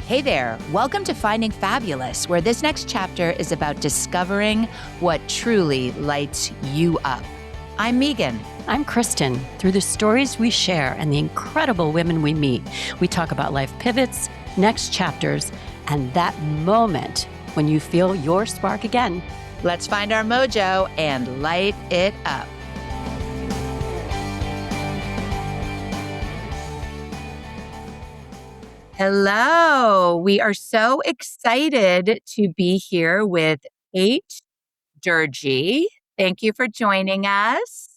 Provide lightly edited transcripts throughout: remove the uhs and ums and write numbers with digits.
Hey there, welcome to Finding Fabulous, where this next chapter is about discovering what truly lights you up. I'm Meghan. I'm Kristin. Through the stories we share and the incredible women we meet, we talk about life pivots, next chapters, and that moment when you feel your spark again. Let's find our mojo and light it up. Hello. We are so excited to be here with Kate Doerge. Thank you for joining us.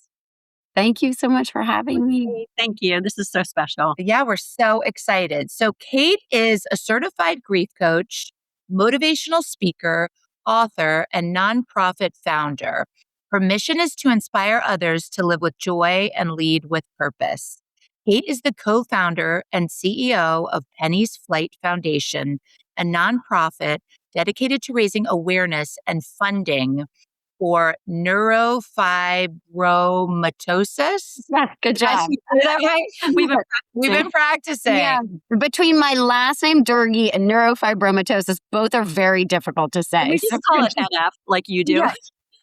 Thank you so much for having me. Thank you. This is so special. Yeah, we're so excited. So Kate is a certified grief coach, motivational speaker, author, and nonprofit founder. Her mission is to inspire others to live with joy and lead with purpose. Kate is the co-founder and CEO of Penny's Flight Foundation, a nonprofit dedicated to raising awareness and funding for neurofibromatosis. Yeah, good job. Is that right? We've been practicing. Yeah. Between my last name, Doerge, and neurofibromatosis, both are very difficult to say. We just call it NF like you do. Yes.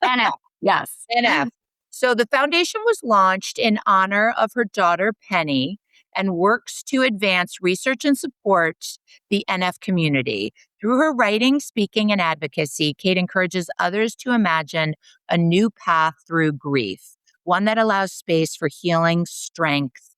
NF, yes. NF. So the foundation was launched in honor of her daughter, Penny, and works to advance research and support the NF community. Through her writing, speaking, and advocacy, Kate encourages others to imagine a new path through grief, one that allows space for healing, strength,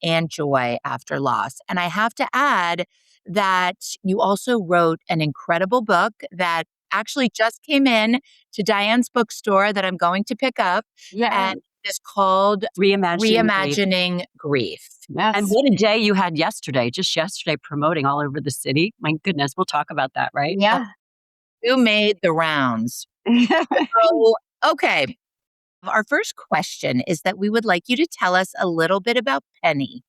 and joy after loss. And I have to add that you also wrote an incredible book that actually just came in to Diane's bookstore that I'm going to pick up. Yeah. And it's called Reimagining Grief. Yes. And what a day you had yesterday, just yesterday promoting all over the city. My goodness, we'll talk about that, right? Yeah. Who made the rounds? So, okay. Our first question is that we would like you to tell us a little bit about Penny.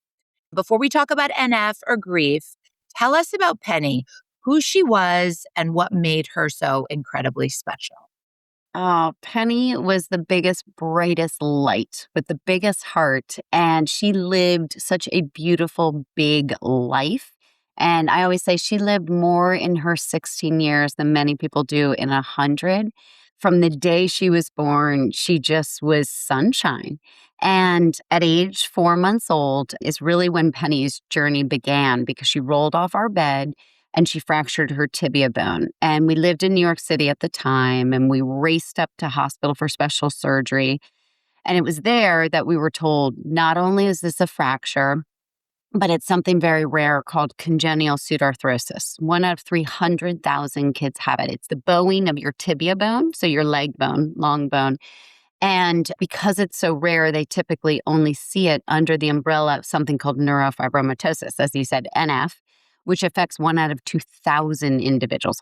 Before we talk about NF or grief, tell us about Penny, who she was and what made her so incredibly special. Oh, Penny was the biggest, brightest light with the biggest heart. And she lived such a beautiful, big life. And I always say she lived more in her 16 years than many people do in 100. From the day she was born, she just was sunshine. And at age 4 months old is really when Penny's journey began, because she rolled off our bed and she fractured her tibia bone. And we lived in New York City at the time, and we raced up to hospital for special surgery. And it was there that we were told, not only is this a fracture, but it's something very rare called congenital pseudarthrosis. 1 out of 300,000 kids have it. It's the bowing of your tibia bone, so your leg bone, long bone. And because it's so rare, they typically only see it under the umbrella of something called neurofibromatosis, as you said, NF, which affects 1 out of 2,000 individuals.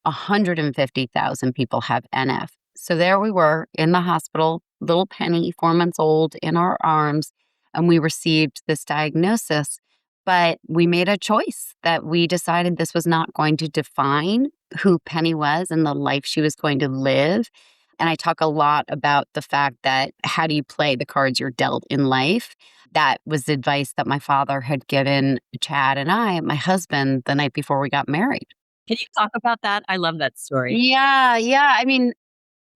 150,000 people have NF. So there we were in the hospital, little Penny, 4 months old, in our arms, and we received this diagnosis. But we made a choice that we decided this was not going to define who Penny was and the life she was going to live. And I talk a lot about the fact that how do you play the cards you're dealt in life? That was advice that my father had given Chad and I, my husband, the night before we got married. Can you talk about that? I love that story. Yeah. I mean,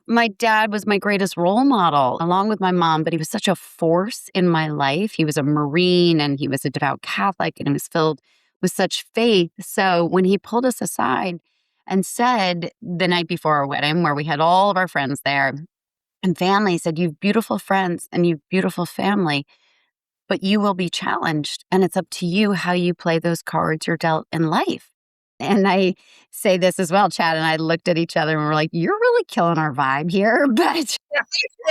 my dad was my greatest role model, along with my mom, but he was such a force in my life. He was a Marine and he was a devout Catholic, and he was filled with such faith. So when he pulled us aside and said the night before our wedding, where we had all of our friends there and family, said, "You've beautiful friends and you've beautiful family, but you will be challenged. And it's up to you how you play those cards you're dealt in life." And I say this as well, Chad and I looked at each other and we're like, "You're really killing our vibe here." But You're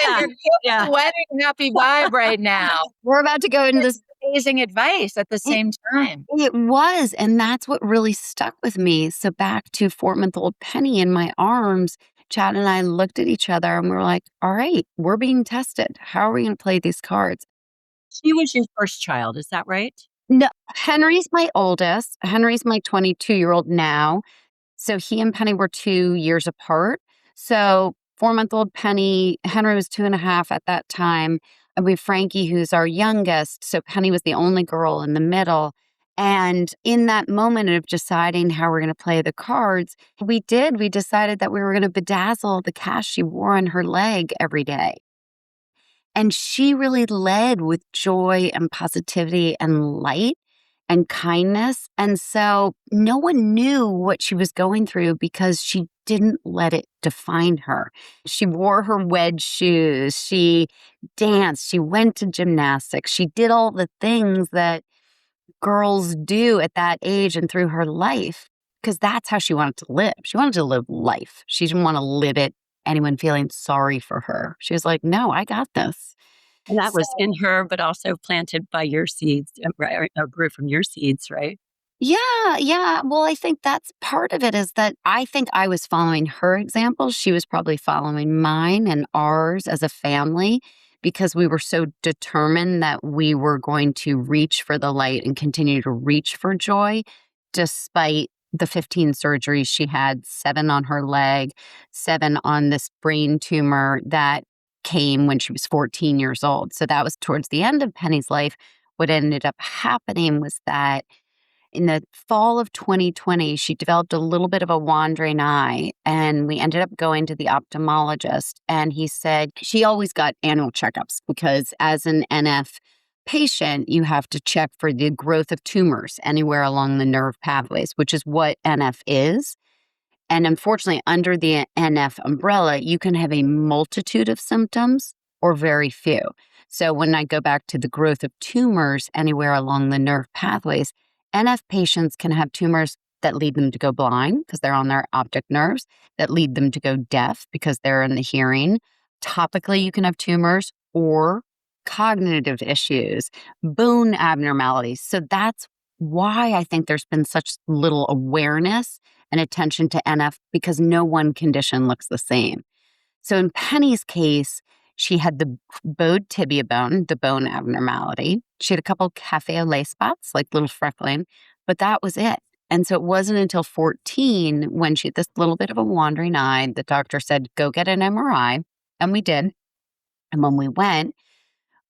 killing the wedding happy vibe right now. we're about to go into this. Amazing advice at the same time. It was. And that's what really stuck with me. So back to 4-month-old Penny in my arms, Chad and I looked at each other and we were like, all right, we're being tested. How are we going to play these cards? She was your first child, is that right? No, Henry's my oldest. Henry's my 22-year-old now. So he and Penny were 2 years apart. So 4-month-old Penny, Henry was 2.5 at that time. And we have Frankie, who's our youngest. So Penny was the only girl in the middle. And in that moment of deciding how we're going to play the cards, we decided that we were going to bedazzle the cast she wore on her leg every day. And she really led with joy and positivity and light and kindness. And so no one knew what she was going through because she didn't let it define her. She wore her wedge shoes. She danced. She went to gymnastics. She did all the things that girls do at that age and through her life because that's how she wanted to live. She wanted to live life. She didn't want to live it, anyone feeling sorry for her. She was like, no, I got this. And that was in her, but also planted by your seeds, right? Or grew from your seeds, right? Yeah. Well, I think that's part of it is that I think I was following her example. She was probably following mine and ours as a family because we were so determined that we were going to reach for the light and continue to reach for joy despite the 15 surgeries she had, 7 on her leg, 7 on this brain tumor that came when she was 14 years old. So that was towards the end of Penny's life. What ended up happening was that in the fall of 2020, she developed a little bit of a wandering eye, and we ended up going to the ophthalmologist. And he said she always got annual checkups because, as an NF patient, you have to check for the growth of tumors anywhere along the nerve pathways, which is what NF is. And unfortunately, under the NF umbrella, you can have a multitude of symptoms or very few. So when I go back to the growth of tumors anywhere along the nerve pathways, NF patients can have tumors that lead them to go blind because they're on their optic nerves, that lead them to go deaf because they're in the hearing. Topically, you can have tumors or cognitive issues, bone abnormalities. So that's why I think there's been such little awareness and attention to NF because no one condition looks the same. So in Penny's case, she had the bowed tibia bone, the bone abnormality. She had a couple cafe au lait spots, like little freckling, but that was it. And so it wasn't until 14 when she had this little bit of a wandering eye, the doctor said, go get an MRI. And we did. And when we went,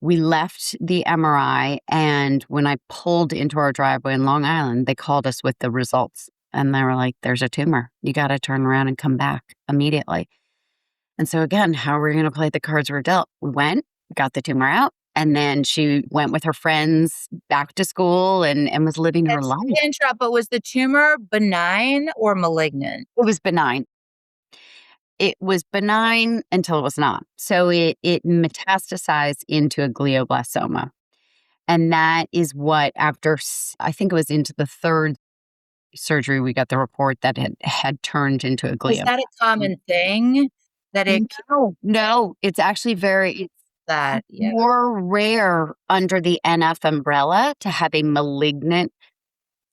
we left the MRI. And when I pulled into our driveway in Long Island, they called us with the results. And they were like, there's a tumor. You got to turn around and come back immediately. And so again, how are we going to play the cards we're dealt? We went, got the tumor out, and then she went with her friends back to school and was living her life. But was the tumor benign or malignant? It was benign. It was benign until it was not. So it metastasized into a glioblastoma. And that is what, after, I think it was into the 3rd surgery, we got the report that it had turned into a glioma. Is that a common thing? No, it's actually more rare under the NF umbrella to have a malignant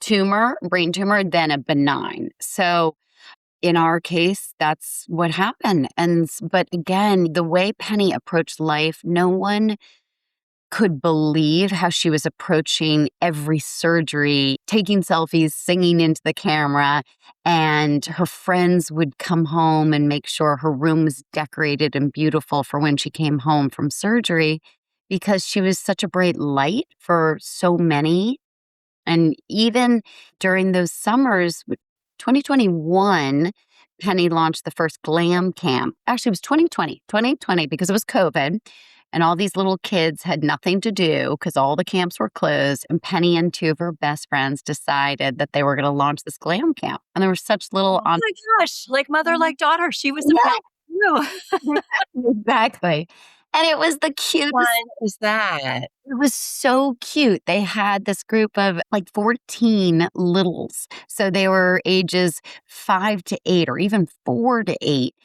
tumor, brain tumor, than a benign. So in our case, that's what happened. But again, the way Penny approached life, no one could believe how she was approaching every surgery, taking selfies, singing into the camera, and her friends would come home and make sure her room was decorated and beautiful for when she came home from surgery because she was such a bright light for so many. And even during those summers, 2021, Penny launched the first glam camp. Actually, it was 2020 because it was COVID. And all these little kids had nothing to do because all the camps were closed. And Penny and 2 of her best friends decided that they were going to launch this glam camp. And there were such little... Oh my gosh, like mother, like daughter. She was the Exactly. And it was the cutest. What is that? It was so cute. They had this group of like 14 littles. So they were ages 5 to 8 or even 4 to 8.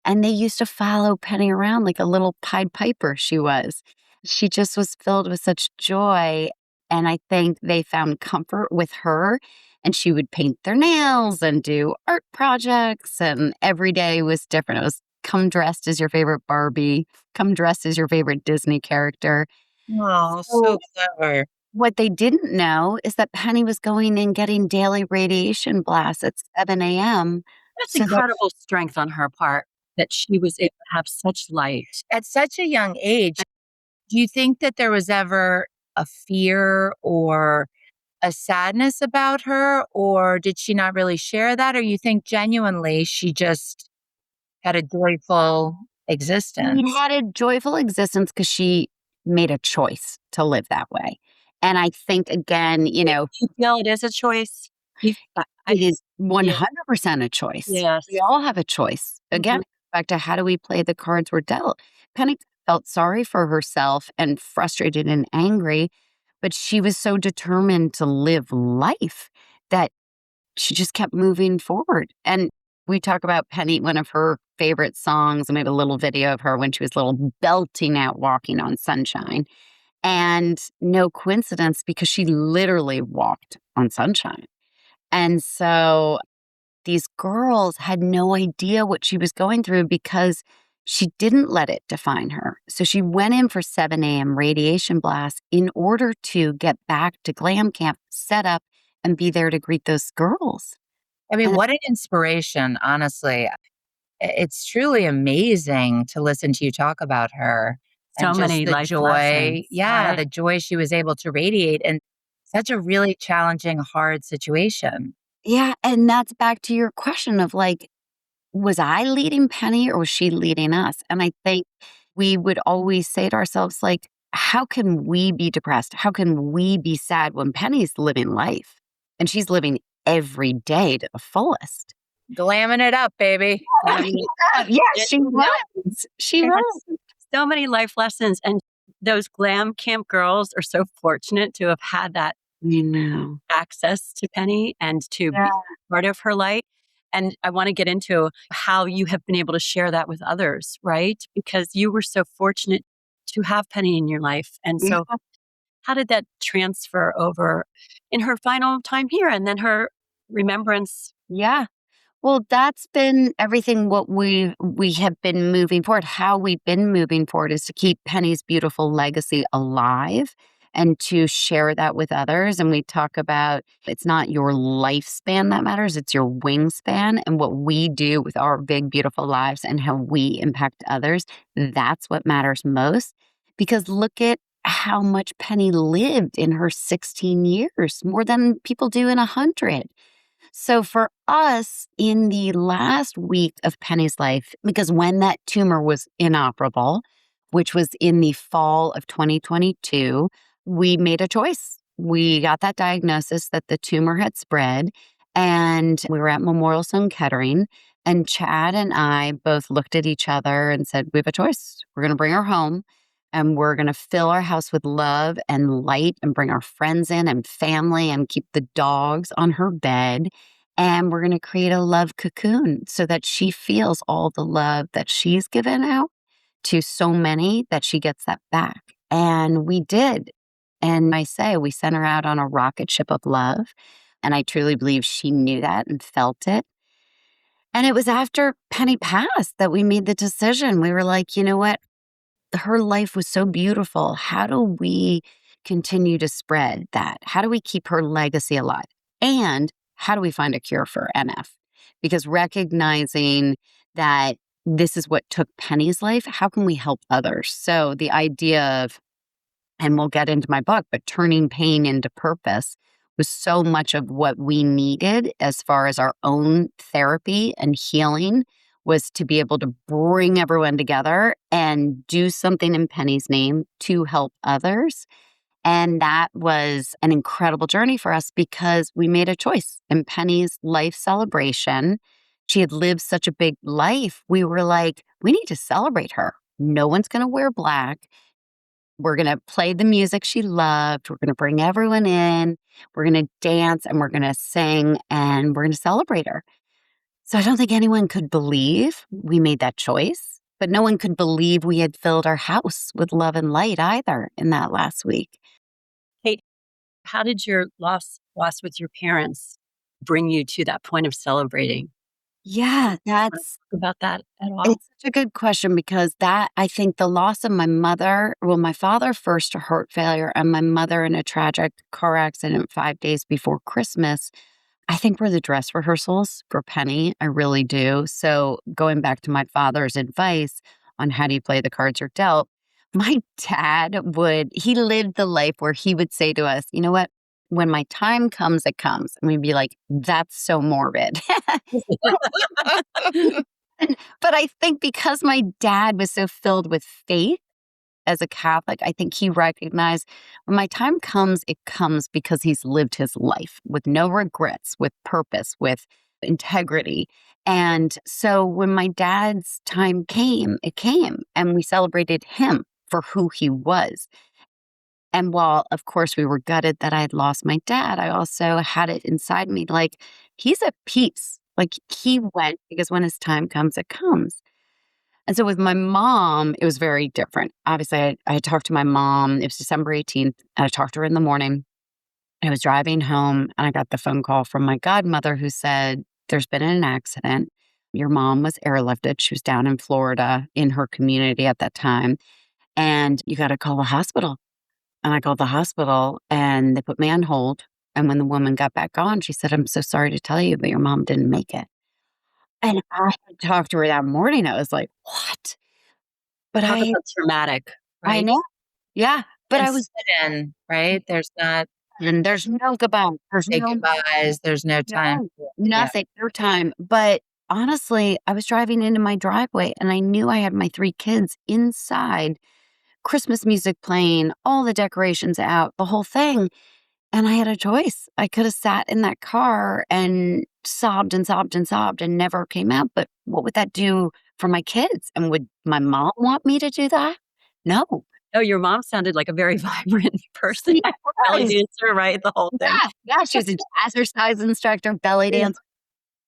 And they used to follow Penny around like a little Pied Piper she was. She just was filled with such joy. And I think they found comfort with her. And she would paint their nails and do art projects. And every day was different. It was come dressed as your favorite Barbie, come dressed as your favorite Disney character. Oh, so clever. What they didn't know is that Penny was going and getting daily radiation blasts at 7 a.m. That's incredible strength on her part that she was able to have such light. At such a young age, do you think that there was ever a fear or a sadness about her, or did she not really share that? Or you think genuinely she just had a joyful existence? She had a joyful existence because she made a choice to live that way. And I think, again, You feel it is a choice? You it is yeah, 100% a choice. yes. We all have a choice. Again, Mhm. back to how do we play the cards we're dealt? Penny felt sorry for herself and frustrated and angry, but she was so determined to live life that she just kept moving forward. And we talk about Penny, one of her favorite songs, and we have a little video of her when she was little belting out Walking on Sunshine. And no coincidence because she literally walked on sunshine. And so these girls had no idea what she was going through because she didn't let it define her. So she went in for 7 a.m. radiation blasts in order to get back to glam camp, set up, and be there to greet those girls. I mean, And what an inspiration, honestly. It's truly amazing to listen to you talk about her So and just many the life joy. lessons, Yeah, right? the joy she was able to radiate in such a really challenging, hard situation. yeah, and that's back to your question of like, was I leading Penny or was she leading us? And I think we would always say to ourselves, like, how can we be depressed? How can we be sad when Penny's living life and she's living every day to the fullest? Glamming it up, baby. Yes, she No, was. She was. that's so many life lessons, and those glam camp girls are so fortunate to have had that You know. access to Penny and to Yeah. be part of her life. And I want to get into how you have been able to share that with others, right? Because you were so fortunate to have Penny in your life. And Yeah. so, how did that transfer over in her final time here and then her remembrance? Yeah. Well, that's been everything what we have been moving forward. How we've been moving forward is to keep Penny's beautiful legacy alive and to share that with others. And we talk about it's not your lifespan that matters, it's your wingspan and what we do with our big, beautiful lives and how we impact others. That's what matters most. Because look at how much Penny lived in her 16 years, more than people do in 100. So for us, in the last week of Penny's life, because when that tumor was inoperable, which was in the fall of 2022, we made a choice. We got that diagnosis that the tumor had spread, and we were at Memorial Sloan Kettering. And Chad and I both looked at each other and said, we have a choice. We're going to bring her home and we're going to fill our house with love and light and bring our friends in and family and keep the dogs on her bed. And we're going to create a love cocoon so that she feels all the love that she's given out to so many that she gets that back. And we did. And I say we sent her out on a rocket ship of love. And I truly believe she knew that and felt it. And it was after Penny passed that we made the decision. We were like, you know what? Her life was so beautiful. How do we continue to spread that? How do we keep her legacy alive? And how do we find a cure for NF? Because recognizing that this is what took Penny's life, how can we help others? So the idea of, and we'll get into my book, but turning pain into purpose was so much of what we needed as far as our own therapy and healing was to be able to bring everyone together and do something in Penny's name to help others. And that was an incredible journey for us because we made a choice in Penny's life celebration. She had lived such a big life. We were like, we need to celebrate her. No one's going to wear black. We're going to play the music she loved. We're going to bring everyone in. We're going to dance and we're going to sing and we're going to celebrate her. So I don't think anyone could believe we made that choice, but no one could believe we had filled our house with love and light either in that last week. Kate, how did your loss with your parents bring you to that point of celebrating? Yeah, Wanna that's talk about that at all? it's such a good question because that I think the loss of my mother, well, my father first to heart failure and my mother in a tragic car accident 5 days before Christmas, I think were the dress rehearsals for Penny. I really do. So going back to my father's advice on how do you play the cards you're dealt, my dad he lived the life where he would say to us, you know what? when my time comes, it comes. And we'd be like, that's so morbid. But I think because my dad was so filled with faith as a Catholic, I think he recognized when my time comes, it comes because he's lived his life with no regrets, with purpose, with integrity. And so when my dad's time came, it came, and we celebrated him for who he was. And while, of course, we were gutted that I had lost my dad, I also had it inside me like, he's at peace. Like, he went because when his time comes, it comes. And so with my mom, it was very different. Obviously, I had talked to my mom. It was December 18th, and I talked to her in the morning. I was driving home, and I got the phone call from my godmother who said, there's been an accident. Your mom was airlifted. She was down in Florida in her community at that time. And you got to call the hospital. And I called the hospital, and they put me on hold. And when the woman got back on, she said, I'm so sorry to tell you, but your mom didn't make it. And I had talked to her that morning. I was like, what? But Talk about traumatic, I right? know. Yeah. But And I was, sit in, right? There's not and there's no goodbye. There's say no, goodbyes. There's no time. Yeah. nothing, no time. But honestly, I was driving into my driveway, and I knew I had my 3 kids inside, Christmas music playing, all the decorations out, the whole thing. And I had a choice. I could have sat in that car and sobbed and sobbed and sobbed and never came out. But what would that do for my kids? And would my mom want me to do that? No. Oh, your mom sounded like a very vibrant person. She Belly was. dancer, right? The whole thing. Yeah. She was a exercise instructor, belly Yeah. dance.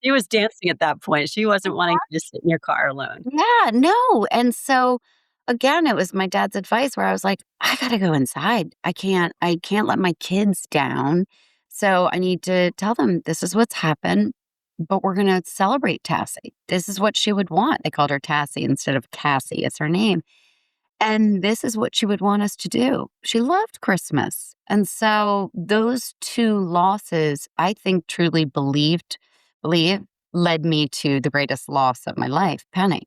She was dancing at that point. She wasn't wanting to just sit in your car alone. Yeah, no. And so again, it was my dad's advice where I was like, I gotta go inside. I can't let my kids down. So I need to tell them this is what's happened, but we're gonna celebrate Tassie. This is what she would want. They called her Tassie instead of Cassie. It's her name. And this is what she would want us to do. She loved Christmas. And so those 2 losses, I think truly believe led me to the greatest loss of my life, Penny.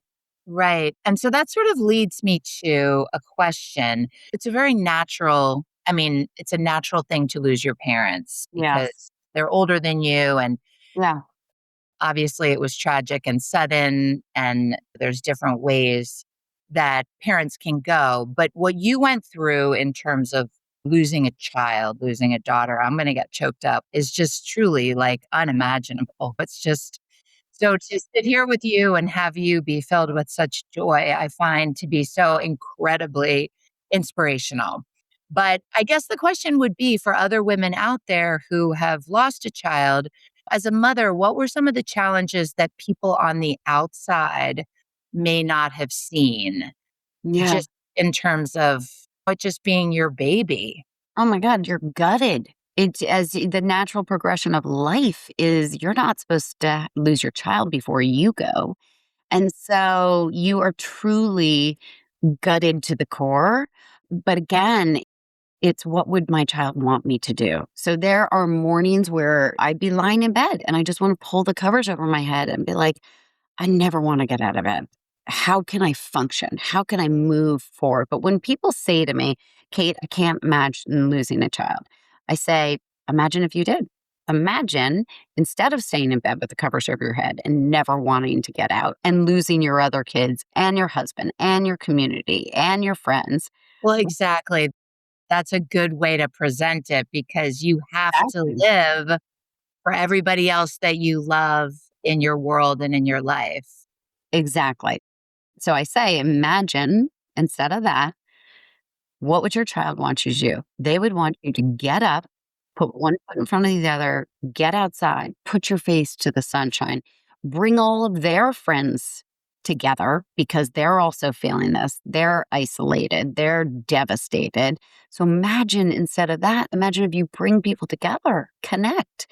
Right. And so that sort of leads me to a question. It's a very natural, I mean, it's a natural thing to lose your parents Yes. because they're older than you. And Yeah. obviously it was tragic and sudden, and there's different ways that parents can go. But what you went through in terms of losing a child, losing a daughter, I'm going to get choked up, is just truly like unimaginable. It's just so to sit here with you and have you be filled with such joy, I find to be so incredibly inspirational. But I guess the question would be for other women out there who have lost a child, as a mother, what were some of the challenges that people on the outside may not have seen, Yeah. just in terms of it just being your baby? Oh my God, you're gutted. It's as the natural progression of life is you're not supposed to lose your child before you go. And so you are truly gutted to the core. But again, it's what would my child want me to do? So there are mornings where I'd be lying in bed and I just want to pull the covers over my head and be like, I never want to get out of bed. How can I function? How can I move forward? But when people say to me, Kate, I can't imagine losing a child, I say, imagine if you did. Imagine instead of staying in bed with the covers over your head and never wanting to get out and losing your other kids and your husband and your community and your friends. Well, exactly. That's a good way to present it because you have to Exactly. live for everybody else that you love in your world and in your life. Exactly. So I say, imagine instead of that, what would your child want you to do? They would want you to get up, put one foot in front of the other, get outside, put your face to the sunshine, bring all of their friends together because they're also feeling this. They're isolated, they're devastated. So imagine instead of that, imagine if you bring people together, connect.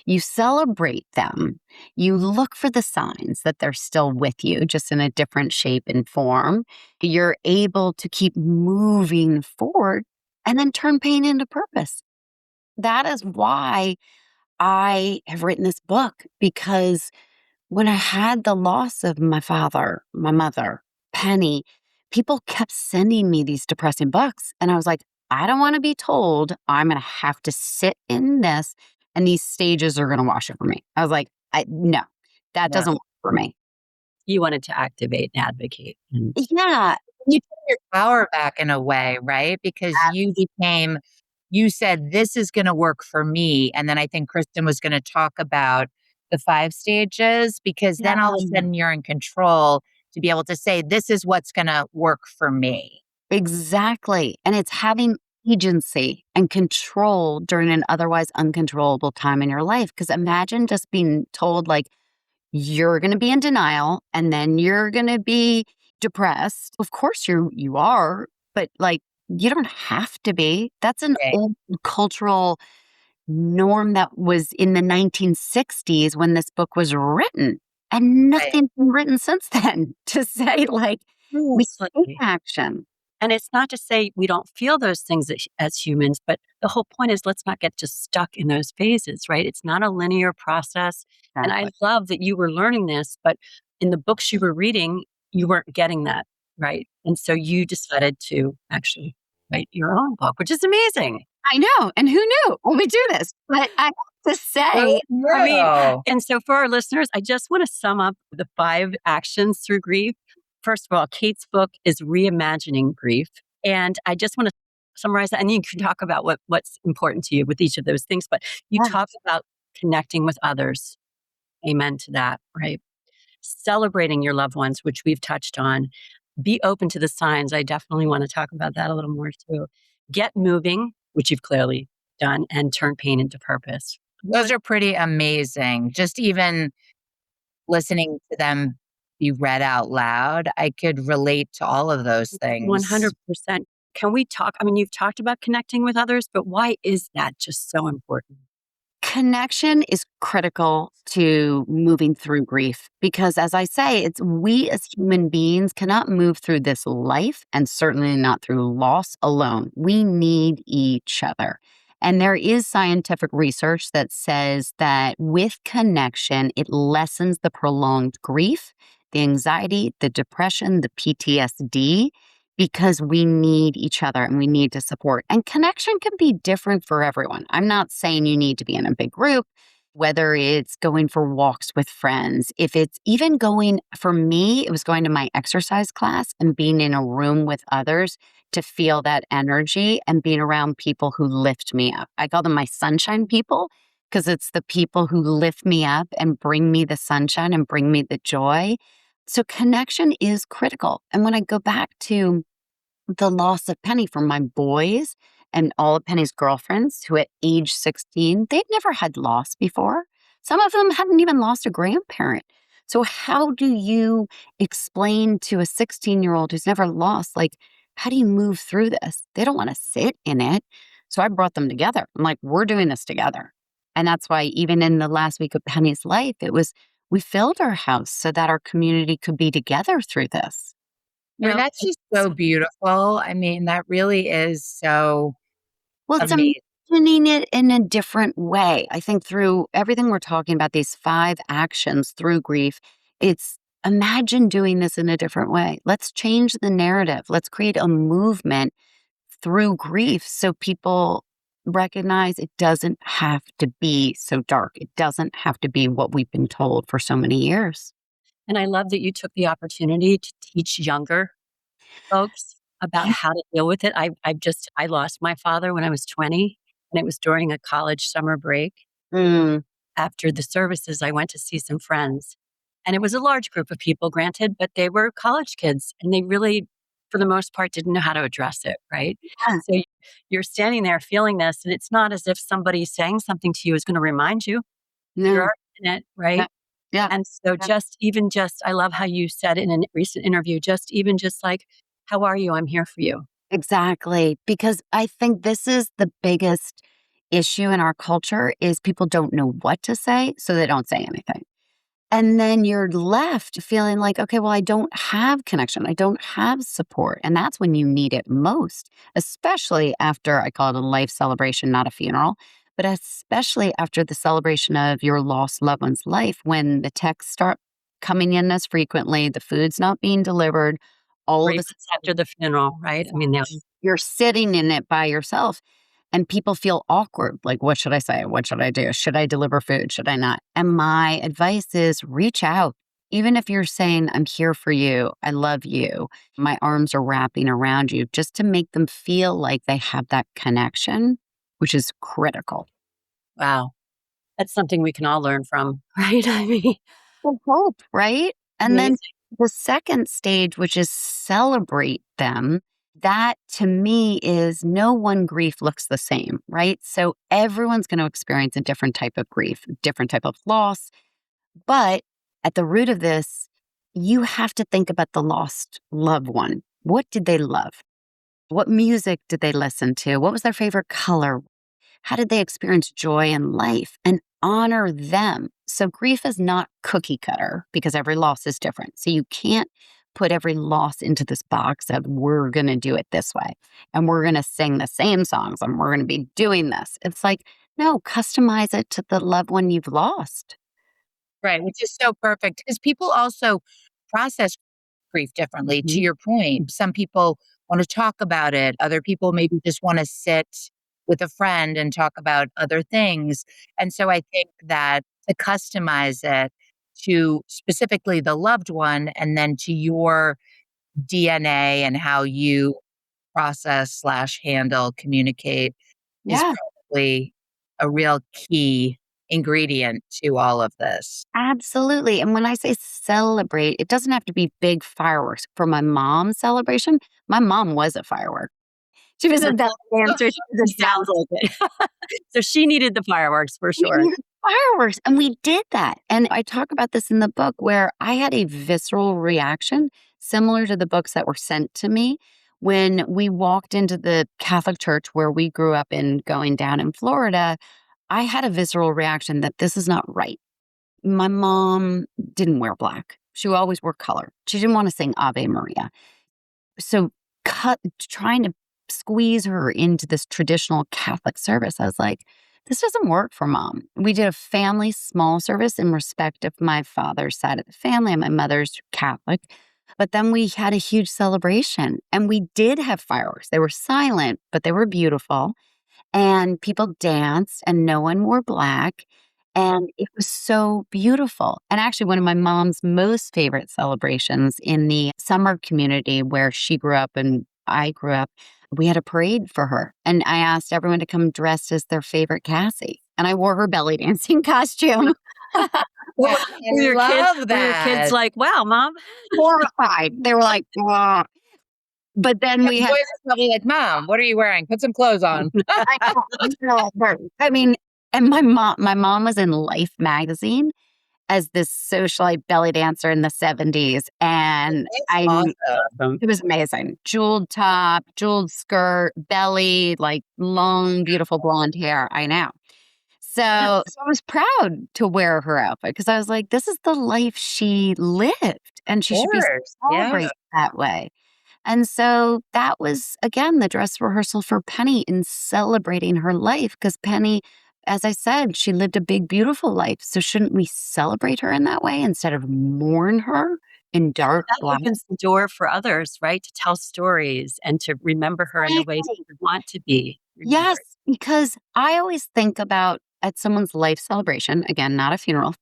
You celebrate them. You look for the signs that they're still with you, just in a different shape and form. You're able to keep moving forward and then turn pain into purpose. That is why I have written this book, because when I had the loss of my father, my mother, Penny, people kept sending me these depressing books. And I was like, I don't want to be told I'm going to have to sit in this and these stages are going to wash over me. I was like, no, that Yeah. doesn't work for me. You wanted to activate and advocate. And Yeah. You took your power back in a way, right? Because you said, this is going to work for me. And then I think Kristin was going to talk about the 5 stages, because then all of a sudden you're in control to be able to say, this is what's going to work for me. Exactly. And it's having agency and control during an otherwise uncontrollable time in your life. Because imagine just being told, like, you're going to be in denial and then you're going to be depressed. Of course you are, but like, you don't have to be. That's an Right. old cultural norm that was in the 1960s when this book was written. And nothing's been written since then to say, like, we take action. And it's not to say we don't feel those things as humans, but the whole point is let's not get just stuck in those phases, right? It's not a linear process. And I love that you were learning this, but in the books you were reading, you weren't getting that, right? And so you decided to actually write your own book, which is amazing. I know. And who knew when we do this? But I have to say, and so for our listeners, I just want to sum up the 5 actions through grief. First of all, Kate's book is Reimagining Grief. And I just want to summarize that. And you can talk about what's important to you with each of those things. But you talk about connecting with others. Amen to that, right? Celebrating your loved ones, which we've touched on. Be open to the signs. I definitely want to talk about that a little more too. Get moving, which you've clearly done, and turn pain into purpose. Those are pretty amazing. Just even listening to them be read out loud, I could relate to all of those things. 100%. Can we talk? I mean, you've talked about connecting with others, but why is that just so important? Connection is critical to moving through grief because, as I say, it's we as human beings cannot move through this life and certainly not through loss alone. We need each other. And there is scientific research that says that with connection, it lessens the prolonged grief, the anxiety, the depression, the PTSD, because we need each other and we need to support. And connection can be different for everyone. I'm not saying you need to be in a big group, whether it's going for walks with friends, if it's even going, for me, it was going to my exercise class and being in a room with others to feel that energy and being around people who lift me up. I call them my sunshine people because it's the people who lift me up and bring me the sunshine and bring me the joy. So connection is critical. And when I go back to the loss of Penny from my boys and all of Penny's girlfriends who at age 16, they'd never had loss before. Some of them hadn't even lost a grandparent. So how do you explain to a 16-year-old who's never lost, like, how do you move through this? They don't want to sit in it. So I brought them together. I'm like, we're doing this together. And that's why even in the last week of Penny's life, we filled our house so that our community could be together through this. I mean, that's just so beautiful. I mean, that really is so It's amazing. imagining it in a different way. I think through everything we're talking about, these 5 actions through grief, it's imagine doing this in a different way. Let's change the narrative. Let's create a movement through grief so people recognize it doesn't have to be so dark. It doesn't have to be what we've been told for so many years. And I love that you took the opportunity to teach younger folks about how to deal with it. I lost my father when I was 20, and it was during a college summer break. After the services, I went to see some friends, and it was a large group of people, granted, but they were college kids, and they really, for the most part, didn't know how to address it, right? So you're standing there feeling this, and it's not as if somebody saying something to you is going to remind you. You're already in it, right? Yeah. And so I love how you said in a recent interview, just like, how are you? I'm here for you. Exactly. Because I think this is the biggest issue in our culture is people don't know what to say, so they don't say anything. And then you're left feeling like, okay, well, I don't have connection. I don't have support. And that's when you need it most, especially after, I call it a life celebration, not a funeral, but especially after the celebration of your lost loved one's life, when the texts start coming in as frequently, the food's not being delivered, all of this after the funeral, right? I mean, You're sitting in it by yourself and people feel awkward. Like, what should I say? What should I do? Should I deliver food? Should I not? And my advice is reach out. Even if you're saying, I'm here for you, I love you, my arms are wrapping around you, just to make them feel like they have that connection, which is critical. Wow. That's something we can all learn from, right? I mean, The hope, right? And then amazing. the second stage, which is celebrate them, that to me is no one grief looks the same, right? So everyone's going to experience a different type of grief, different type of loss. But at the root of this, you have to think about the lost loved one. What did they love? What music did they listen to? What was their favorite color? How did they experience joy in life? And honor them. So grief is not cookie cutter because every loss is different. So you can't put every loss into this box of we're going to do it this way and we're going to sing the same songs and we're going to be doing this. It's like, no, customize it to the loved one you've lost. Right, which is so perfect because people also process grief differently. To your point, some people want to talk about it. Other people maybe just want to sit with a friend and talk about other things. And so I think that to customize it to specifically the loved one and then to your DNA and how you process slash handle, communicate is Yeah, probably a real key ingredient to all of this. absolutely. And when I say celebrate, it doesn't have to be big fireworks. For my mom's celebration, my mom was a firework. She was a belly dancer. She was a Sounds like it. So she needed the fireworks for We sure. needed fireworks, and we did that. And I talk about this in the book where I had a visceral reaction similar to the books that were sent to me when we walked into the Catholic church where we grew up in going down in Florida. I had a visceral reaction that this is not right. My mom didn't wear black. She always wore color. She didn't want to sing Ave Maria. So trying to squeeze her into this traditional Catholic service, I was like, this doesn't work for mom. We did a family small service in respect of my father's side of the family and my mother's Catholic. But then we had a huge celebration and we did have fireworks. They were silent, but they were beautiful. And people danced and no one wore black. And it was so beautiful. And actually, one of my mom's most favorite celebrations in the summer community where she grew up and I grew up, we had a parade for her. And I asked everyone to come dressed as their favorite Cassie. And I wore her belly dancing costume. Well, Were I your love kids, that. like, wow, mom? Horrified. They were like, "Wah." But then we The had, boys are probably like, "Mom, what are you wearing? Put some clothes on." I mean, and my mom was in Life magazine as this socialite belly dancer in the 70s. And That's awesome. it was amazing. Jeweled top, jeweled skirt, belly, like long, beautiful blonde hair. I know. So I was proud to wear her outfit because I was like, this is the life she lived and she Of should be course, yeah. celebrated that way. And so that was, again, the dress rehearsal for Penny in celebrating her life because Penny, as I said, she lived a big, beautiful life. So shouldn't we celebrate her in that way instead of mourn her in dark That black? opens the door for others, right? To tell stories and to remember her in the ways Right. we want to be Yes, remembered. because I always think about at someone's life celebration, again, not a funeral,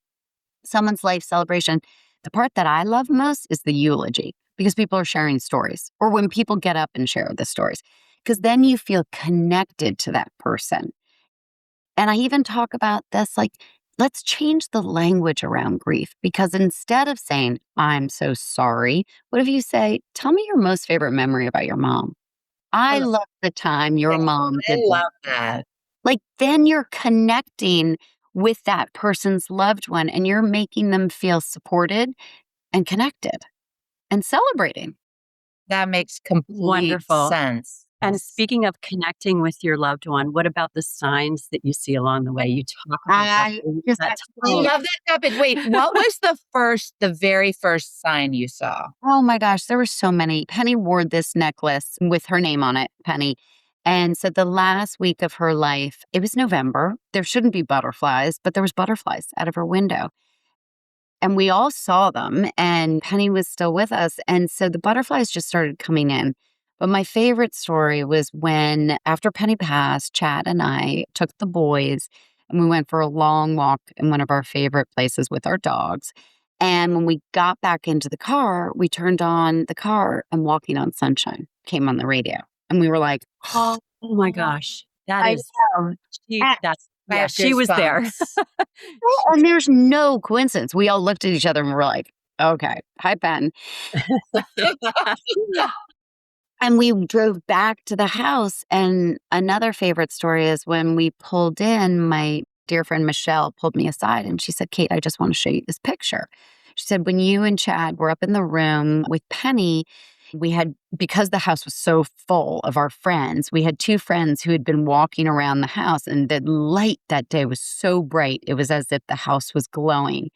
someone's life celebration, the part that I love most is the eulogy because people are sharing stories or when people get up and share the stories, because then you feel connected to that person. And I even talk about this like, let's change the language around grief because instead of saying, I'm so sorry, what if you say, tell me your most favorite memory about your mom? I Oh, love the time your mom I did this. love that. Like, then you're connecting with that person's loved one and you're making them feel supported and connected and celebrating. That makes complete Wonderful. sense. And speaking of connecting with your loved one, what about the signs that you see along the way? You talk about I just that I tone. love that topic. Wait, what was the very first sign you saw? Oh my gosh, there were so many. Penny wore this necklace with her name on it, Penny. And so the last week of her life, it was November. There shouldn't be butterflies, but there was butterflies out of her window. And we all saw them and Penny was still with us. And so the butterflies just started coming in. But my favorite story was when, after Penny passed, Chad and I took the boys and we went for a long walk in one of our favorite places with our dogs. And when we got back into the car, we turned on the car and Walking on Sunshine came on the radio. And we were like, Oh my gosh. That I is, know. And, I have she was there. goosebumps. and there's no coincidence. We all looked at each other and were like, okay, hi, Pen. And we drove back to the house. And another favorite story is when we pulled in, my dear friend Michelle pulled me aside and she said, Kate, I just want to show you this picture. She said, when you and Chad were up in the room with Penny, we had, because the house was so full of our friends, we had two friends who had been walking around the house, and the light that day was so bright. It was as if the house was glowing.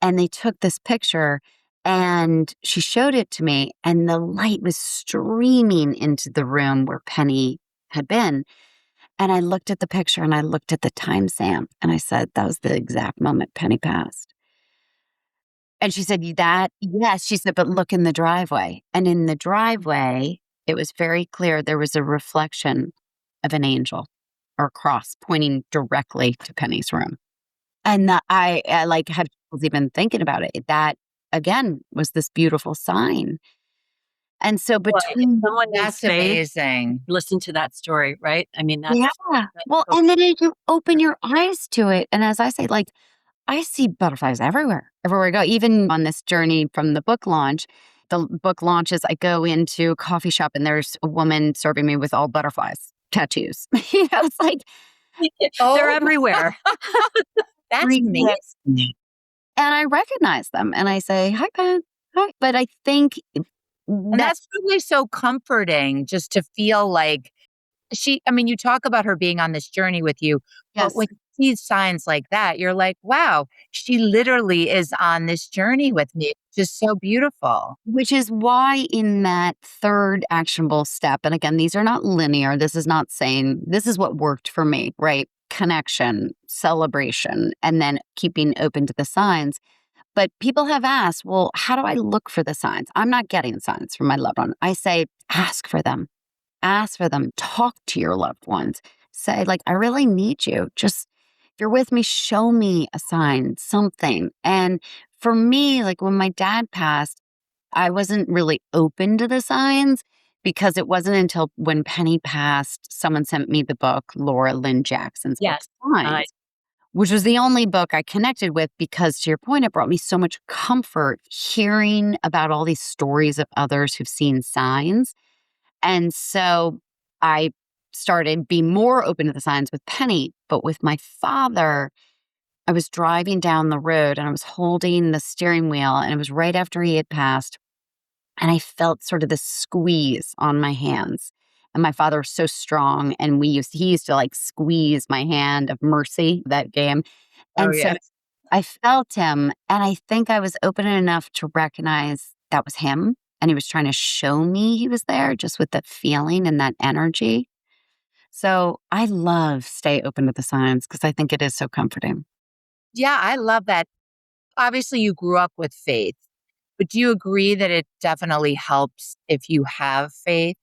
And they took this picture and she showed it to me, and the light was streaming into the room where Penny had been. And I looked at the picture and I looked at the timestamp and I said, that was the exact moment Penny passed. And she said, that, yes. She said, but look in the driveway. And in the driveway, it was very clear there was a reflection of an angel or a cross pointing directly to Penny's room. And I like had even thinking about it. That again was this beautiful sign. And so between someone That's needs faith, amazing. listen to that story, right? I mean, that's well, so and then you open your eyes to it. And as I say, like, I see butterflies everywhere I go. Even on this journey from the book launch, I go into a coffee shop and there's a woman serving me with all butterflies tattoos. It's like, they're everywhere. That's amazing. And I recognize them and I say, hi, Pen. Hi. But I think And that's really so comforting just to feel like you talk about her being on this journey with you, but when you see signs like that, you're like, wow, she literally is on this journey with me. Just so beautiful. Which is why in that third actionable step, and again, these are not linear. This is not saying this is what worked for me, right? Connection, celebration, and then keeping open to the signs. But people have asked, well, how do I look for the signs? I'm not getting signs from my loved one. I say, ask for them. Ask for them. Talk to your loved ones. Say, like, I really need you. Just, if you're with me, show me a sign, something. And for me, like when my dad passed, I wasn't really open to the signs because it wasn't until when Penny passed, someone sent me the book, Laura Lynn Jackson's book, Signs, which was the only book I connected with because, to your point, it brought me so much comfort hearing about all these stories of others who've seen signs. And so I started being more open to the signs with Penny. But with my father, I was driving down the road and I was holding the steering wheel, and it was right after he had passed. And I felt sort of this squeeze on my hands. And my father was so strong, and he used to like squeeze my hand of mercy, that game. And so I felt him, and I think I was open enough to recognize that was him. And he was trying to show me he was there just with that feeling and that energy. So I love stay open to the signs because I think it is so comforting. Yeah, I love that. Obviously, you grew up with faith, but do you agree that it definitely helps if you have faith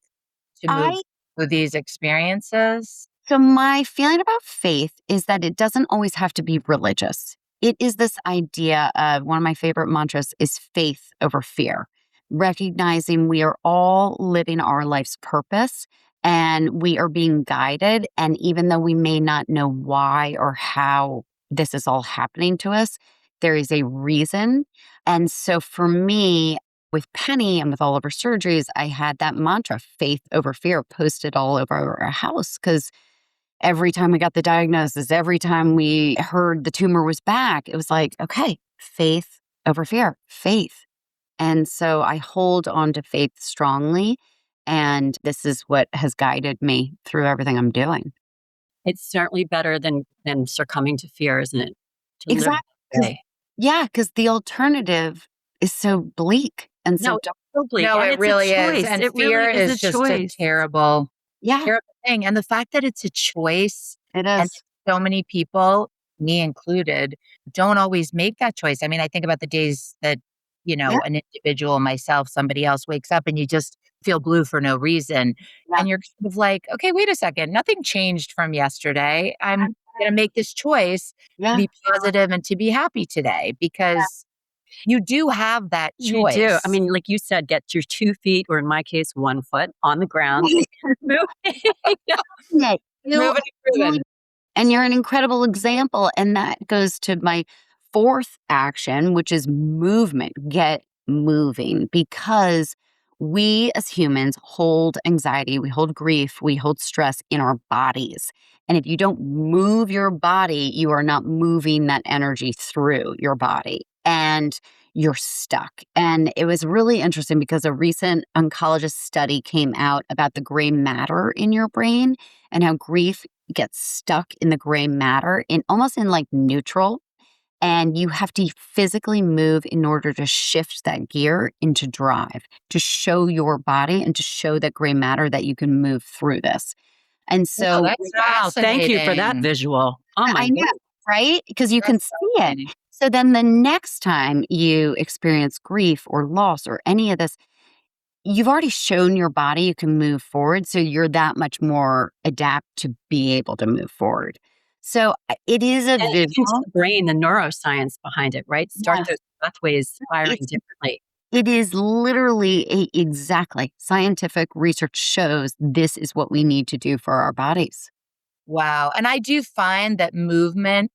to move through these experiences? So my feeling about faith is that it doesn't always have to be religious. It is this idea of, one of my favorite mantras is faith over fear, recognizing we are all living our life's purpose and we are being guided. And even though we may not know why or how this is all happening to us, there is a reason. And so for me, with Penny and with all of her surgeries, I had that mantra, faith over fear, posted all over our house because every time we got the diagnosis, every time we heard the tumor was back, it was like, okay, faith over fear, faith. And so I hold on to faith strongly. And this is what has guided me through everything I'm doing. It's certainly better than succumbing to fear, isn't it? Exactly. Yeah, because the alternative is so bleak and so dark. No, it really is. And fear is just a terrible thing. And the fact that it's a choice, it is. And so many people, me included, don't always make that choice. I mean, I think about the days that, an individual, myself, somebody else wakes up and you just feel blue for no reason. Yeah. And you're kind of like, okay, wait a second. Nothing changed from yesterday. I'm going to make this choice to Yeah. be positive and to be happy today because you do have that You do. choice. I mean, like you said, get your 2 feet, or in my case, 1 foot on the ground. Moving. Yeah, Moving and grooving. and you're an incredible example. And that goes to my fourth action, which is movement. Get moving, because we as humans hold anxiety, we hold grief, we hold stress in our bodies. And if you don't move your body, you are not moving that energy through your body. And you're stuck. And it was really interesting because a recent oncologist study came out about the gray matter in your brain and how grief gets stuck in the gray matter in almost in like neutral. And you have to physically move in order to shift that gear into drive, to show your body and to show that gray matter that you can move through this. And so, that's Wow. Thank you for that fascinating. visual. Oh my I know, God. right? Because you can That's see it. fascinating. So then the next time you experience grief or loss or any of this, you've already shown your body you can move forward. So you're that much more adapt to be able to move forward. So it is a And even to visual. the brain, the neuroscience behind it, right? Start Yes. those pathways firing It's, differently. it is literally exactly scientific research shows this is what we need to do for our bodies. Wow. And I do find that movement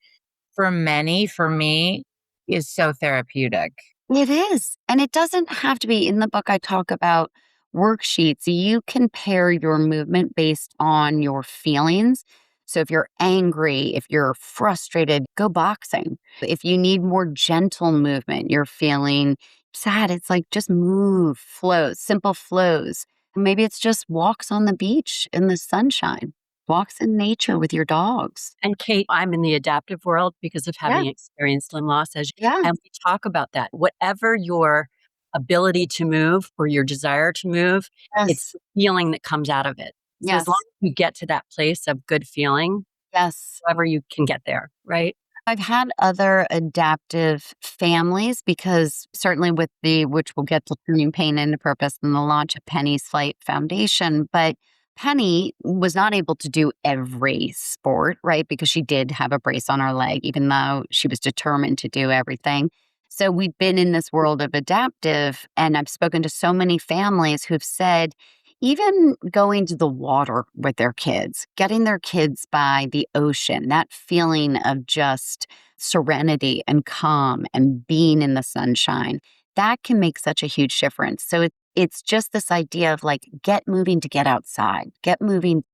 for many, for me, is so therapeutic. It is. And it doesn't have to be in the book. I talk about worksheets. You can pair your movement based on your feelings. So if you're angry, if you're frustrated, go boxing. If you need more gentle movement, you're feeling sad, it's like just move, flows, simple flows. Maybe it's just walks on the beach in the sunshine, walks in nature with your dogs. And Kate, I'm in the adaptive world because of Yeah. having experienced limb loss, as Yeah. and we talk about that. Whatever your ability to move or your desire to move, it's Yes. the feeling that comes out of it. So as Yes. long as you get to that place of good feeling, Yes. however you can get there, right? I've had other adaptive families because certainly with which we'll get to turning pain into purpose and the launch of Penny's Flight Foundation, but Penny was not able to do every sport, right? Because she did have a brace on her leg, even though she was determined to do everything. So we've been in this world of adaptive, and I've spoken to so many families who've said, even going to the water with their kids, getting their kids by the ocean, that feeling of just serenity and calm and being in the sunshine, that can make such a huge difference. So it's just this idea of like, get moving to get outside, get moving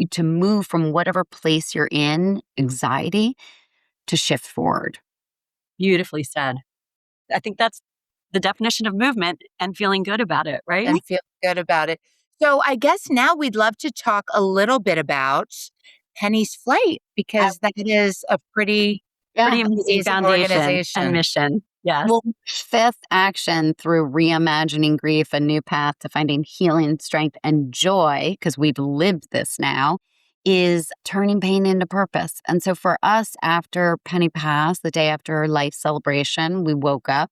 to move from whatever place you're in, anxiety, to shift forward. Beautifully said. I think that's the definition of movement and feeling good about it, right? And feel good about it. So I guess now we'd love to talk a little bit about Penny's Flight because that is a pretty Pretty amazing amazing foundation organization. and mission. Yes. Well, fifth action through reimagining grief, a new path to finding healing, strength, and joy, because we've lived this now, is turning pain into purpose. And so for us, after Penny passed, the day after her life celebration, we woke up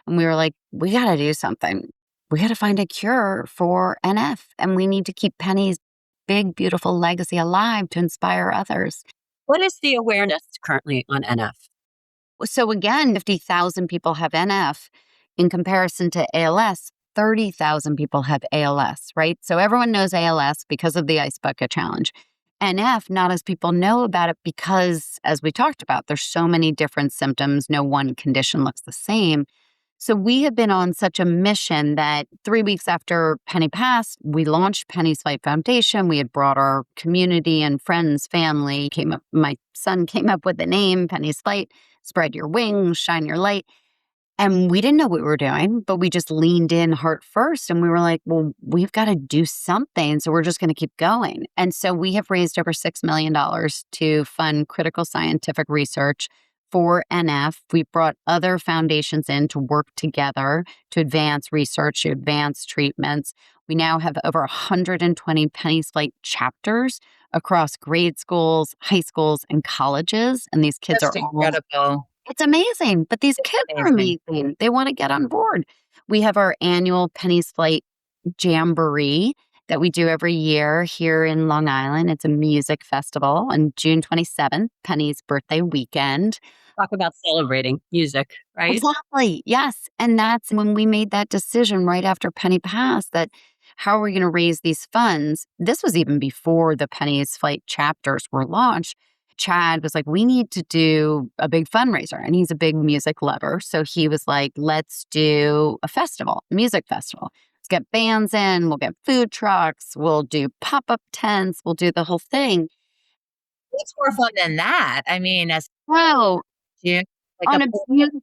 and we were like, we got to do something. We got to find a cure for NF, and we need to keep Penny's big, beautiful legacy alive to inspire others. What is the awareness currently on NF? So again, 50,000 people have NF. In comparison to ALS, 30,000 people have ALS, right? So everyone knows ALS because of the Ice Bucket Challenge. NF, not as people know about it because, as we talked about, there's so many different symptoms. No one condition looks the same. So we have been on such a mission that 3 weeks after Penny passed, we launched Penny's Flight Foundation. We had brought our community and friends, family, my son came up with the name, Penny's Flight, spread your wings, shine your light. And we didn't know what we were doing, but we just leaned in heart first. And we were like, well, we've got to do something. So we're just going to keep going. And so we have raised over $6 million to fund critical scientific research for NF. We brought other foundations in to work together to advance research, to advance treatments. We now have over 120 Penny's Flight chapters across grade schools, high schools, and colleges. And these kids That's are all incredible. it's amazing, but these kids are amazing. amazing. They want to get on board. We have our annual Penny's Flight jamboree that we do every year here in Long Island. It's a music festival on June 27th, Penny's birthday weekend. Talk about celebrating music, right? Exactly. Yes. And that's when we made that decision right after Penny passed that how are we going to raise these funds? This was even before the Penny's Flight chapters were launched. Chad was like, we need to do a big fundraiser. And he's a big music lover. So he was like, let's do a festival, music festival. Let's get bands in, we'll get food trucks, we'll do pop-up tents, we'll do the whole thing. It's more fun than that. I mean, as Wow. you like On a a beautiful,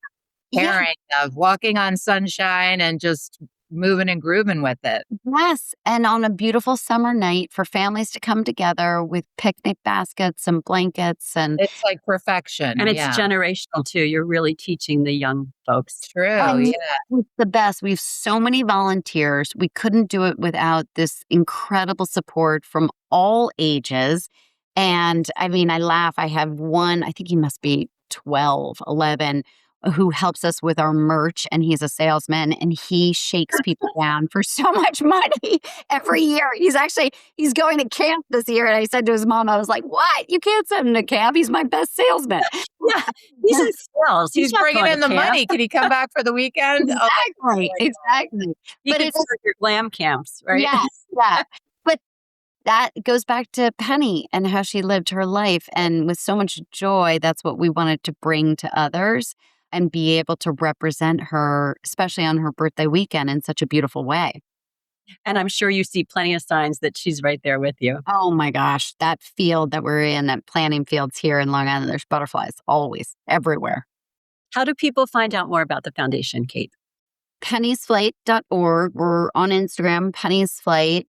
yeah. pairing of walking on sunshine and just moving and grooving with it. Yes. And on a beautiful summer night for families to come together with picnic baskets and blankets. And It's like perfection. And it's yeah. generational too. You're really teaching the young folks. True. And Yeah. it's the best. We have so many volunteers. We couldn't do it without this incredible support from all ages. And I mean, I laugh. I have one, I think he must be 12, 11, who helps us with our merch. And he's a salesman and he shakes people down for so much money every year. He's going to camp this year. And I said to his mom, I was like, what? You can't send him to camp. He's my best salesman. Yeah, he's in sales. He's not bringing going in to the camp. money. Can he come back for the weekend? Exactly. Exactly. You But could it's start your glam camps, right? yes, yeah. But that goes back to Penny and how she lived her life. And with so much joy, that's what we wanted to bring to others and be able to represent her, especially on her birthday weekend, in such a beautiful way. And I'm sure you see plenty of signs that she's right there with you. Oh my gosh, that field that we're in, that planting fields here in Long Island, there's butterflies always, everywhere. How do people find out more about the foundation, Kate? Pennysflight.org. We're on Instagram, Penny's Flight,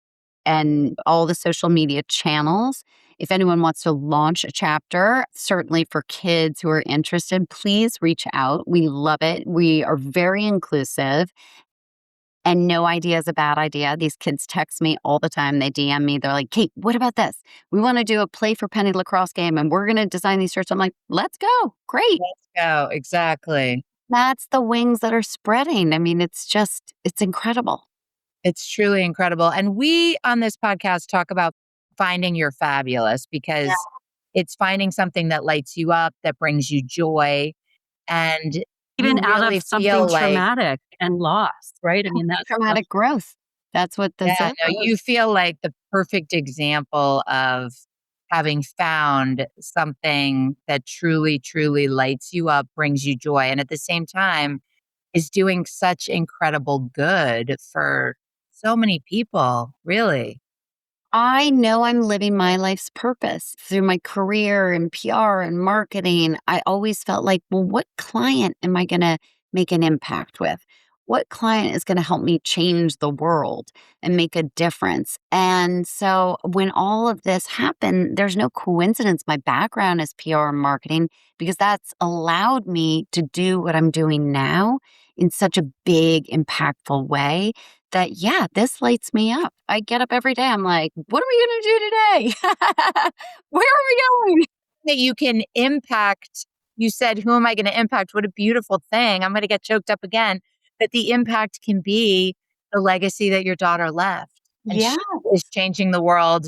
and all the social media channels. If anyone wants to launch a chapter, certainly for kids who are interested, please reach out. We love it. We are very inclusive. And no idea is a bad idea. These kids text me all the time. They DM me. They're like, Kate, what about this? We want to do a Play for Penny lacrosse game and we're going to design these shirts. I'm like, let's go. Great. Let's go. Exactly. That's the wings that are spreading. I mean, it's incredible. It's truly incredible. And we on this podcast talk about finding your fabulous because it's finding something that lights you up, that brings you joy. And Even you out really of something feel like, traumatic and loss, right? I mean, that's Traumatic growth. That's what this yeah, is. no, you feel like the perfect example of having found something that truly, truly lights you up, brings you joy. And at the same time is doing such incredible good for so many people, really. I know I'm living my life's purpose through my career in PR and marketing. I always felt like, well, what client am I going to make an impact with? What client is going to help me change the world and make a difference? And so when all of this happened, there's no coincidence. My background is PR and marketing because that's allowed me to do what I'm doing now in such a big, impactful way that, yeah, this lights me up. I get up every day. I'm like, what are we going to do today? Where are we going? That you can impact. You said, who am I going to impact? What a beautiful thing. I'm going to get choked up again. That the impact can be the legacy that your daughter left. And Yeah. she is changing the world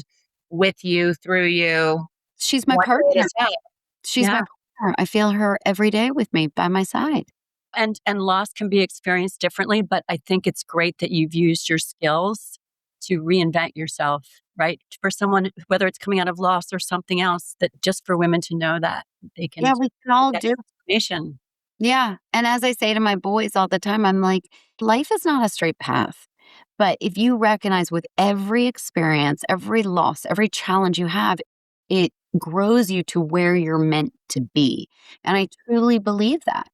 with you, through you. She's my one day at partner. a time. She's my partner. I feel her every day with me by my side. And loss can be experienced differently, but I think it's great that you've used your skills to reinvent yourself, right? For someone, whether it's coming out of loss or something else, that just for women to know that they can. Yeah, we can all get do. information. Yeah. And as I say to my boys all the time, I'm like, life is not a straight path. But if you recognize with every experience, every loss, every challenge you have, it grows you to where you're meant to be. And I truly believe that.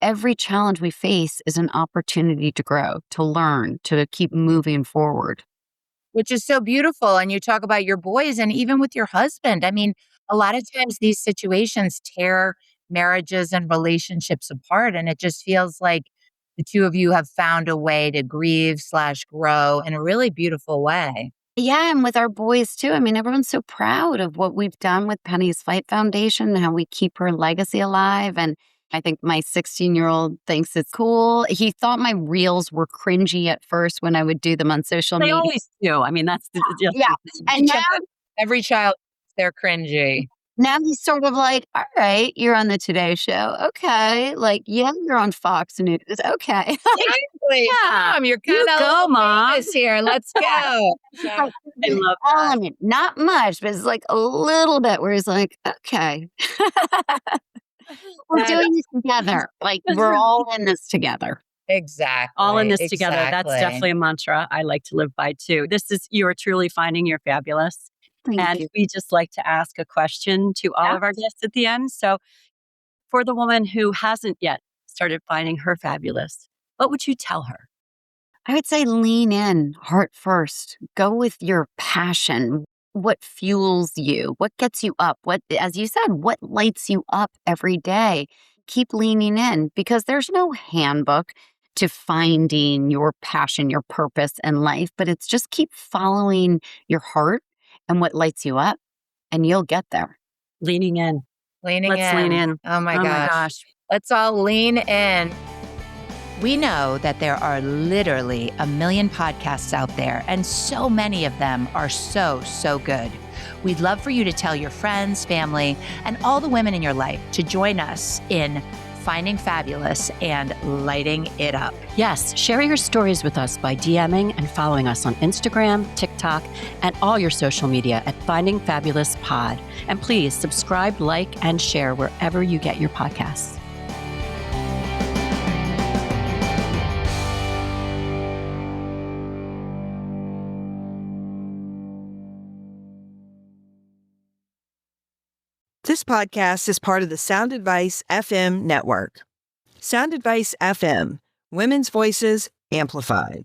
Every challenge we face is an opportunity to grow, to learn, to keep moving forward. Which is so beautiful. And you talk about your boys and even with your husband. I mean, a lot of times these situations tear marriages and relationships apart. And it just feels like the two of you have found a way to grieve/grow in a really beautiful way. Yeah, and with our boys too. I mean, everyone's so proud of what we've done with Penny's Flight Foundation and how we keep her legacy alive. And I think my 16-year-old thinks it's cool. He thought my reels were cringy at first when I would do them on social They media. always do. I mean, that's just Yeah. And now, Every child, they're cringy. now he's sort of like, all right, you're on the Today Show. Okay. Like, yeah, you're on Fox News. Okay. Exactly. Yeah. Mom, you're You kind go, of Mom. famous here. Let's go. He's like, I love that. element, not much, but it's like a little bit where he's like, okay. We're doing this together. Like, we're all in this together. Exactly. All in this together. That's exactly. definitely a mantra I like to live by too. You are truly finding your fabulous. Thank And you. we just like to ask a question to all of our guests at the end. So for the woman who hasn't yet started finding her fabulous, what would you tell her? I would say lean in, heart first. Go with your passion. What fuels you? What gets you up? What, as you said, what lights you up every day? Keep leaning in because there's no handbook to finding your passion, your purpose in life, but it's just keep following your heart and what lights you up, and you'll get there. Leaning in. Leaning Let's in. lean in. Oh my Oh my gosh. gosh. Let's all lean in. We know that there are literally a million podcasts out there, and so many of them are so, so good. We'd love for you to tell your friends, family, and all the women in your life to join us in finding fabulous and lighting it up. Yes, share your stories with us by DMing and following us on Instagram, TikTok, and all your social media at Finding Fabulous Pod. And please subscribe, like, and share wherever you get your podcasts. This podcast is part of the Sound Advice FM network. Sound Advice FM, women's voices amplified.